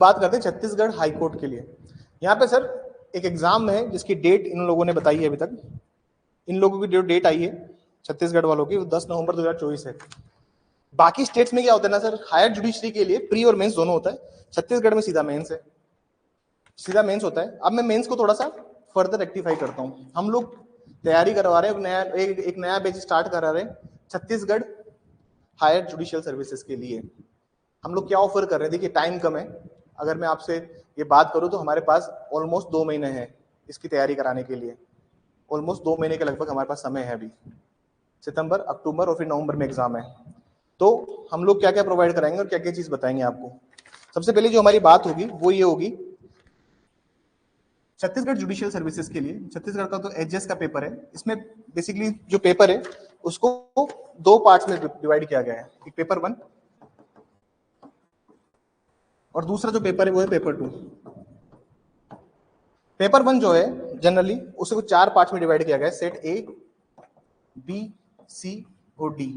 बात करते हैं छत्तीसगढ़ हाई कोर्ट के लिए। यहाँ पे सर एक एग्जाम है जिसकी डेट इन लोगों ने बताई है अभी तक। इन लोगों की जो डेट आई है छत्तीसगढ़ वालों की, वो 10 नवंबर 2024 है। बाकी स्टेट्स में क्या होता है ना सर, हायर जुडिशरी के लिए प्री और मेंस दोनों होता है। छत्तीसगढ़ में सीधा मेंस है, सीधा मेंस होता है। अब मैं मेंस को थोड़ा सा फर्दर रेक्टिफाई करता हूँ। हम लोग तैयारी करवा रहे हैं, एक नया बैच स्टार्ट करा रहे हैं छत्तीसगढ़ हायर जुडिशियल सर्विसेज के लिए। हम लोग क्या ऑफर कर रहे हैं, देखिए टाइम कम है। अगर मैं आपसे ये बात करूं तो हमारे पास ऑलमोस्ट 2 महीने हैं इसकी तैयारी कराने के लिए। ऑलमोस्ट 2 महीने के लगभग हमारे पास समय है अभी। सितंबर, अक्टूबर और फिर नवंबर में एग्जाम है। तो हम लोग क्या क्या प्रोवाइड कराएंगे और क्या क्या चीज बताएंगे आपको। सबसे पहले जो हमारी बात होगी वो ये होगी छत्तीसगढ़ जुडिशियल सर्विसेज के लिए। छत्तीसगढ़ का तो एचएस का पेपर है। इसमें बेसिकली जो पेपर है उसको 2 पार्ट्स में डिवाइड किया गया है, एक पेपर 1 और दूसरा जो पेपर है वो है पेपर 2। पेपर 1 जो है जनरली उसे को 4 पार्ट्स में डिवाइड किया गया है, सेट ए, बी, सी और डी।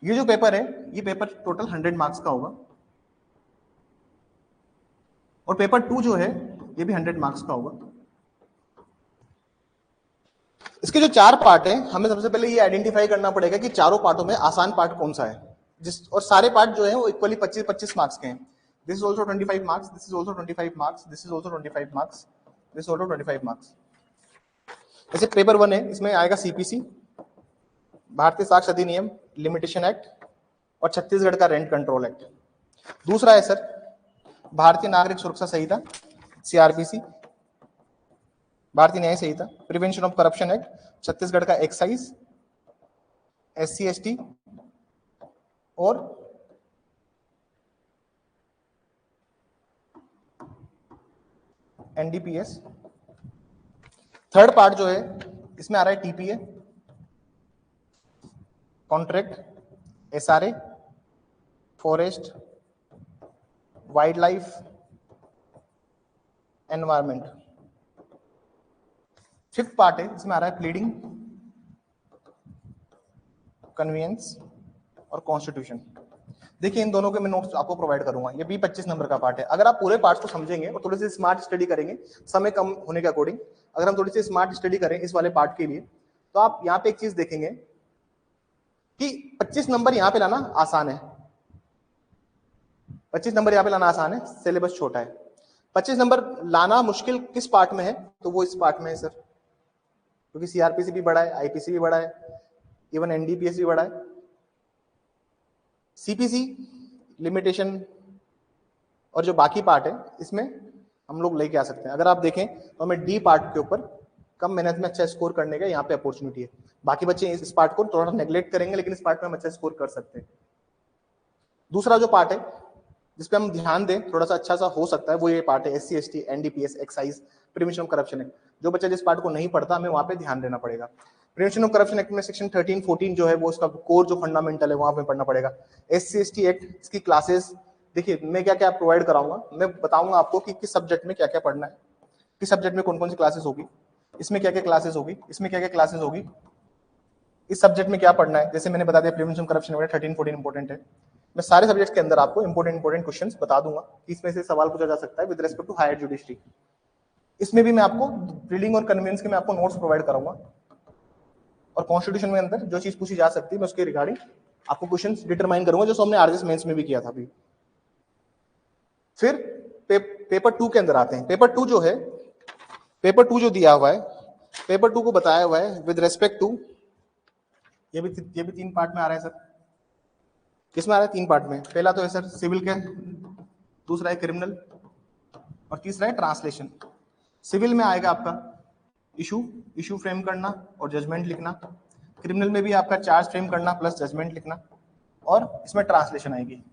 ये जो पेपर है ये पेपर टोटल 100 मार्क्स का होगा और पेपर 2 जो है ये भी 100 मार्क्स का होगा। इसके जो 4 पार्ट है, हमें सबसे पहले ये आइडेंटिफाई करना पड़ेगा कि चारों पार्टों में आसान पार्ट कौन सा है, और सारे पार्ट जो है वो इक्वली 25-25 मार्क्स के हैं। This is also 25 marks, this is also 25 marks, this is also 25 marks, this is also 25 marks. जैसे पेपर 1 है, इसमें आएगा सीपीसी, भारतीय साक्ष्य अधिनियम लिमिटेशन एक्ट और छत्तीसगढ़ का रेंट कंट्रोल एक्ट। दूसरा है सर भारतीय नागरिक सुरक्षा संहिता सीआरपीसी, भारतीय न्याय संहिता, prevention of corruption act, Chhattisgarh का एक्साइज, SC/ST और NDPS। थर्ड पार्ट जो है इसमें आ रहा है TPA, contract, SRA, forest, wild life, environment. Fifth part है, इसमें आ रहा है प्लीडिंग, कन्वीनियंस और कॉन्स्टिट्यूशन। देखिए इन दोनों के मैं नोट्स आपको प्रोवाइड करूंगा। ये भी 25 नंबर का पार्ट है। अगर आप पूरे पार्ट्स को समझेंगे और थोड़ी सी स्मार्ट स्टडी करेंगे समय कम होने के अकॉर्डिंग, अगर हम थोड़ी सी स्मार्ट स्टडी करें इस वाले पार्ट के लिए, तो आप यहाँ पे एक चीज देखेंगे कि 25 नंबर यहाँ पे लाना आसान है। 25 नंबर यहाँ पे लाना आसान है, सिलेबस छोटा है। 25 नंबर लाना मुश्किल किस पार्ट में है, तो वो इस पार्ट में है सर, क्योंकि सीआरपीसी भी बड़ा है, आईपीसी भी बड़ा है, इवन एनडीपीएस भी बड़ा है। सीपीसी लिमिटेशन और जो बाकी पार्ट है इसमें हम लोग लेके आ सकते हैं। अगर आप देखें तो हमें डी पार्ट के ऊपर कम मेहनत में अच्छा स्कोर करने का यहाँ पे अपॉर्चुनिटी है। बाकी बच्चे इस पार्ट को थोड़ा नेग्लेक्ट करेंगे, लेकिन इस पार्ट में हम अच्छा स्कोर कर सकते हैं। दूसरा जो पार्ट है जिसपे हम ध्यान दें थोड़ा सा अच्छा सा हो सकता है, वो ये पार्ट है SC/ST, NDPS, excise, prevention of corruption act. जो बच्चा जिस पार्ट को नहीं पढ़ता हमें वहां पे ध्यान देना पड़ेगा। प्रिवेंशन ऑफ करप्शन एक्ट में सेक्शन 13-14 जो है वो उसका कोर जो फंडामेंटल है वहां पे पढ़ना पड़ेगा। SC/ST एक्ट, इसकी क्लासेस देखिए मैं क्या क्या प्रोवाइड कराऊंगा, मैं बताऊंगा आपको कि किस सब्जेक्ट में क्या क्या पढ़ना है, किस सब्जेक्ट में कौन कौन सी क्लासेस होगी, इसमें क्या क्या क्लासेस होगी, इसमें क्या क्या क्लासेस होगी, इस सब्जेक्ट में क्या पढ़ना है। जैसे मैंने बता दिया प्रिवेंशन करप्शन वगैरह 13-14 इंपॉर्टेंट है। मैं सारे सब्जेक्ट्स के अंदर आपको इंपॉर्टेंट क्वेश्चंस बता दूंगा कि इसमें से सवाल पूछा जा सकता है with respect to higher judiciary. इसमें भी मैं आपको रीडिंग और कन्वीनियंस के मैं आपको नोट्स प्रोवाइड कराऊंगा, और कॉन्स्टिट्यूशन में अंदर जो चीज पूछी जा सकती है मैं उसके रिगार्डिंग आपको क्वेश्चंस डिटरमाइन करूंगा, जो हमने आरजेएस मेंस में भी किया था अभी। फिर पेपर 2 के अंदर आते हैं। पेपर 2 जो है, पेपर 2 जो दिया हुआ है, पेपर 2 को बताया हुआ है विद रेस्पेक्ट टू, ये भी 3 पार्ट में आ रहा है सर। किसमें आ रहा है? 3 पार्ट में। पहला तो है सर सिविल के, दूसरा है क्रिमिनल और तीसरा है ट्रांसलेशन। सिविल में आएगा आपका इशू फ्रेम करना और जजमेंट लिखना। क्रिमिनल में भी आपका चार्ज फ्रेम करना प्लस जजमेंट लिखना, और इसमें ट्रांसलेशन आएगी।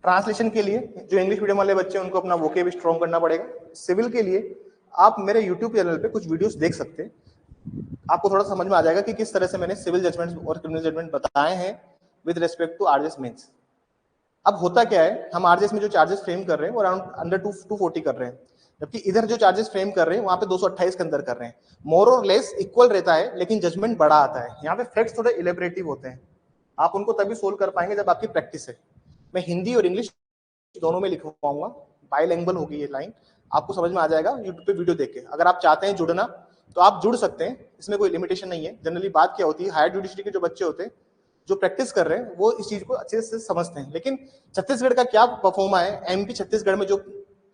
ट्रांसलेशन के लिए जो इंग्लिश मीडियम वाले बच्चे हैं उनको अपना वोकेब स्ट्रॉन्ग करना पड़ेगा। सिविल के लिए आप मेरे यूट्यूब चैनल पे कुछ वीडियोस देख सकते हैं, आपको थोड़ा समझ में आ जाएगा कि किस तरह से मैंने सिविल जजमेंट और क्रिमिनल जजमेंट बताए हैं with respect to RJS mains. अब होता क्या है, हम आरजेएस में जो चार्जेस फ्रेम कर रहे हैं वो अराउंड अंडर 240 कर रहे हैं, जबकि इधर जो चार्जेस फ्रेम कर रहे हैं वहां पे 228 के अंदर कर रहे हैं। मोर और लेस इक्वल रहता है, लेकिन जजमेंट बड़ा आता है। यहाँ पे फैक्ट्स थोड़े इलेबरेटिव होते हैं, आप उनको तभी सोल्व कर पाएंगे जब आपकी प्रैक्टिस है। मैं हिंदी और इंग्लिश दोनों में लिखवाऊंगा, बाइलैंग्वेज होगी ये लाइन, आपको समझ में आ जाएगा यूट्यूब पे वीडियो देख के। अगर आप चाहते हैं जुड़ना तो आप जुड़ सकते हैं, इसमें कोई लिमिटेशन नहीं है। जनरली बात क्या होती है, हायर जुडिशरी के जो बच्चे होते हैं जो प्रैक्टिस कर रहे हैं वो इस चीज को अच्छे से समझते हैं, लेकिन छत्तीसगढ़ का क्या परफॉर्मा है, एमपी छत्तीसगढ़ में जो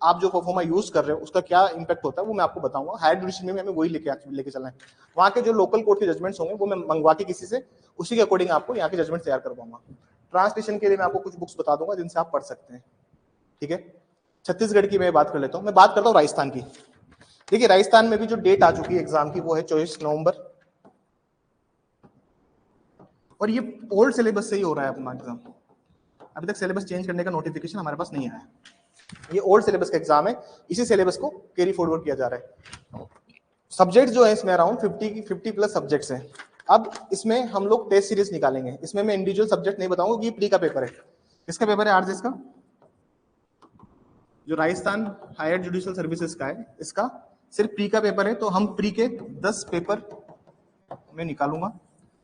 आप जो परफॉर्मा यूज कर रहे हो उसका क्या इंपैक्ट होता है वो मैं आपको बताऊंगा। हायर जुडिशरी में हमें वही लेके चलना है। वहाँ के जो लोकल कोर्ट के जजमेंट्स होंगे वो मैं मंगवा के किसी से, उसी के अकॉर्डिंग आपको यहाँ के जजमेंट तैयार करवाऊंगा। ट्रांसलेशन के लिए मैं आपको कुछ बुक्स बता दूंगा जिनसे आप पढ़ सकते हैं, ठीक है। छत्तीसगढ़ की मैं बात कर लेता हूँ, मैं बात करता हूँ राजस्थान की। देखिए राजस्थान में भी जो डेट आ चुकी है एग्जाम की वो है 24 नवंबर, और ये ओल्ड सिलेबस से ही हो रहा है अपना एग्जाम। अभी तक सिलेबस चेंज करने का नोटिफिकेशन हमारे पास नहीं आया है। ये ओल्ड सिलेबस का एग्जाम है, इसी सिलेबस को कैरी फॉरवर्ड किया जा रहा है। सब्जेक्ट जो है इसमें अराउंड 50 प्लस सब्जेक्ट्स हैं। अब इसमें हम लोग टेस्ट सीरीज निकालेंगे, इसमें मैं इंडिविजुअल सब्जेक्ट नहीं बताऊंगा, ये प्री का पेपर है। किसका पेपर है आरजेएस का? जो राजस्थान हायर जुडिशियल सर्विसेज का है, इसका सिर्फ प्री का पेपर है, तो हम प्री के 10 पेपर में निकालूंगा।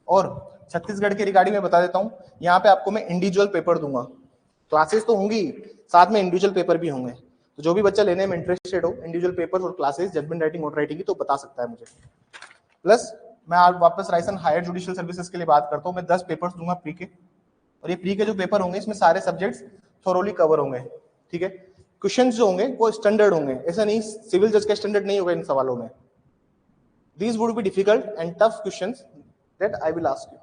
और छत्तीसगढ़ के रिगार्डिंग में बता देता हूं, यहाँ पे आपको मैं इंडिविजुअल पेपर दूंगा, क्लासेस तो होंगी साथ में इंडिविजुअल पेपर भी होंगे। तो जो भी बच्चा लेने में इंटरेस्टेड हो इंडिविजुअल पेपर और क्लासेस जजमेंट राइटिंग और राइटिंग की, तो बता सकता है मुझे। प्लस मैं आज वापस राजस्थान हायर जुडिशियल सर्विसेज के लिए बात करता हूँ, मैं 10 पेपर्स दूंगा प्री के, और ये प्री के जो पेपर होंगे इसमें सारे सब्जेक्ट्स थोरोली कवर होंगे, ठीक है। क्वेश्चन जो होंगे वो स्टैंडर्ड होंगे, ऐसा नहीं सिविल जज का स्टैंडर्ड नहीं होगा इन सवालों में। These would be difficult and tough questions that I will ask you.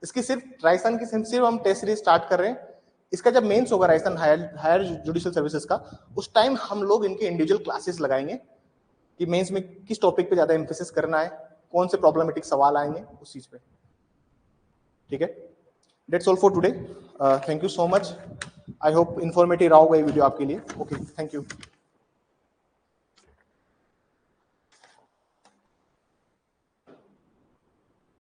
इसकी सिर्फ राजस्थान की सिर्फ हम टेस्ट सीरीज स्टार्ट कर रहे हैं। इसका जब मेंस होगा राजस्थान हायर जुडिशियल सर्विसेज का, उस टाइम हम लोग इनके इंडिविजुअल क्लासेस लगाएंगे कि मेंस में किस टॉपिक पे ज्यादा एम्फेसिस करना है, कौन से प्रॉब्लमेटिक सवाल आएंगे उस चीज पे, ठीक है। That's all for today, thank you so much. I hope informative रहा होगा ये वीडियो आपके लिए। Okay, thank you.